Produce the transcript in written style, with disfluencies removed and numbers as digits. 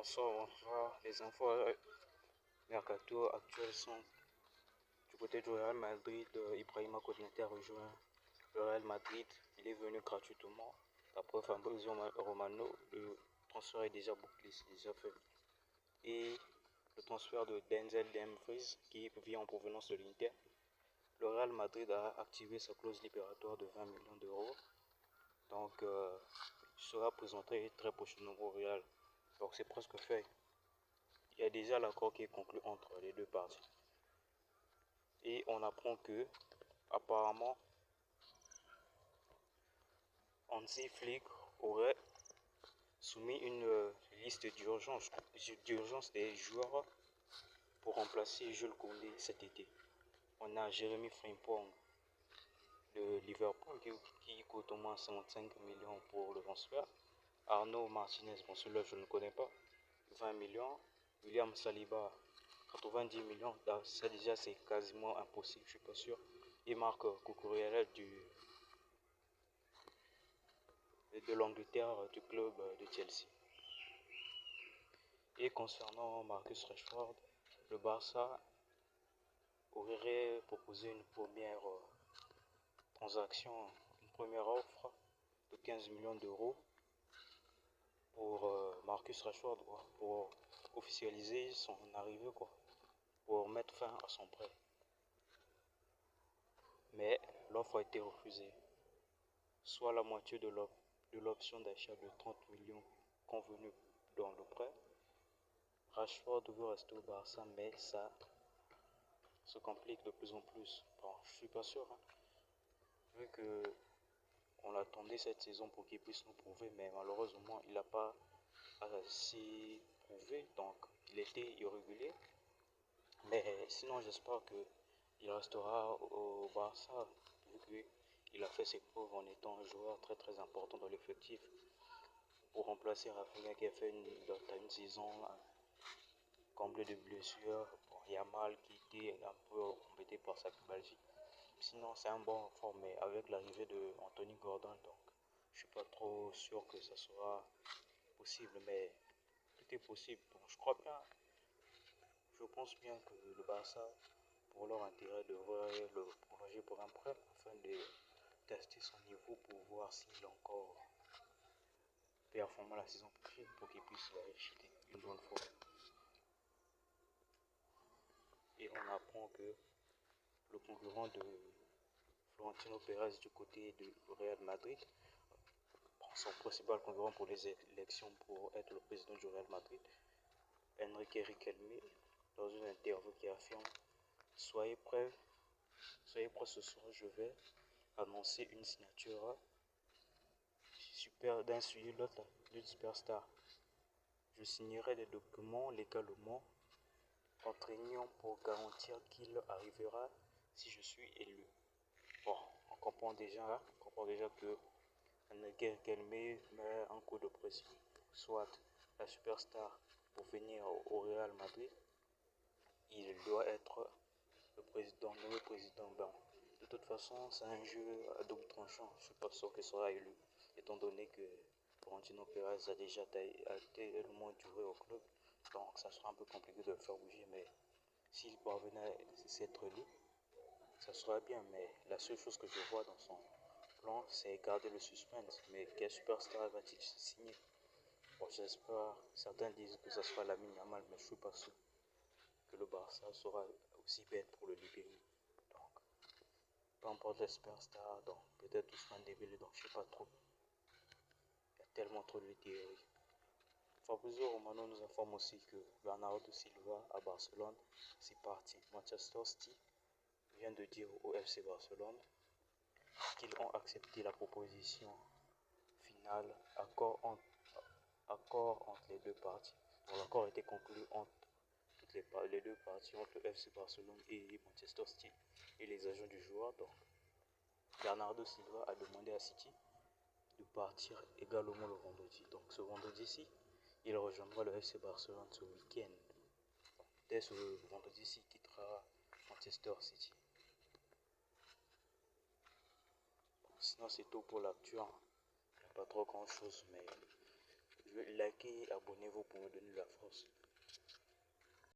Bonsoir, bonsoir. Les infos mercato actuelles sont du côté du Real Madrid. Ibrahima Konaté a rejoint le Real Madrid. Il est venu gratuitement. D'après Fabrizio Romano, le transfert est déjà bouclé, c'est déjà fait. Et le transfert de Denzel Dumfries, qui vient en provenance de l'Inter. Le Real Madrid a activé sa clause libératoire de 20 millions d'euros. Donc, il sera présenté très prochainement au Real. Donc, c'est presque fait. Il y a déjà l'accord qui est conclu entre les deux parties. Et on apprend que, apparemment, Hansi Flick aurait soumis une liste d'urgence des joueurs pour remplacer Jules Koundé cet été. On a Jérémy Frimpong de Liverpool qui coûte au moins 55 millions pour le transfert. Arnaud Martinez, bon celui-là je ne connais pas, 20 millions. William Saliba, 90 millions. Ça déjà c'est quasiment impossible, je suis pas sûr. Et Marc Cucurella de l'Angleterre, du club de Chelsea. Et concernant Marcus Rashford, le Barça aurait proposé une première transaction, une première offre de 15 millions d'euros pour Marcus Rashford, pour officialiser son arrivée, pour mettre fin à son prêt. Mais l'offre a été refusée, soit la moitié de l'option d'achat de 30 millions convenue dans le prêt. Rashford veut rester au Barça, mais ça se complique de plus en plus. Bon, je suis pas sûr, hein, vu que on l'attendait cette saison pour qu'il puisse nous prouver, mais malheureusement il n'a pas assez prouvé, donc il était irrégulier. Mais sinon j'espère qu'il restera au Barça, vu qu'il a fait ses preuves en étant un joueur très très important dans l'effectif pour remplacer Rafinha qui a fait une saison comblée de blessures. Bon, Yamal qui était un peu embêté par sa pubalgie. Sinon c'est un bon forme, mais avec l'arrivée de Anthony Gordon, donc je suis pas trop sûr que ça sera possible, mais tout est possible. Bon, je pense bien que le Barça, pour leur intérêt, devrait le prolonger pour un prêt afin de tester son niveau pour voir s'il est encore performant la saison prochaine pour qu'il puisse la réussiter une bonne fois. Et on apprend que le concurrent de Florentino Pérez du côté du Real Madrid, son principal concurrent pour les élections pour être le président du Real Madrid, Enrique Riquelme, dans une interview qui affirme: soyez prêts ce soir, je vais annoncer une signature d'un l'autre d'une superstar. Je signerai des documents légalement contraignants pour garantir qu'il arrivera si je suis élu. Bon, on comprend déjà que Enrique Riquelme met un coup de pression, soit la superstar pour venir au Real Madrid, il doit être le président. Ben, de toute façon, c'est un jeu à double tranchant. Je ne suis pas sûr qu'il sera élu, étant donné que Florentino Pérez a déjà tellement duré au club. Donc, ça sera un peu compliqué de le faire bouger. Mais s'il parvenait à s'être élu, ça sera bien. Mais la seule chose que je vois dans son plan, c'est garder le suspense. Mais quel superstar va-t-il signer? Bon, j'espère. Certains disent que ça sera Lamine Yamal, mais je ne suis pas sûr que le Barça sera aussi bête pour le libérer. Donc, peu importe les superstars, donc peut-être Ousmane Dembélé, donc je sais pas trop. Il y a tellement trop de théories. Fabrizio Romano nous informe aussi que Bernardo Silva à Barcelone, c'est parti. Manchester City vient de dire au FC Barcelone qu'ils ont accepté la proposition finale, accord entre les deux parties. Donc, l'accord a été conclu entre les deux parties, entre le FC Barcelone et Manchester City et les agents du joueur. Donc, Bernardo Silva a demandé à City de partir également le vendredi. Donc ce vendredi-ci, il rejoindra le FC Barcelone ce week-end. Dès ce vendredi-ci, il quittera Manchester City. Bon, sinon c'est tout pour l'actu. Il n'y a pas trop grand chose, mais likez et abonnez-vous pour me donner la force.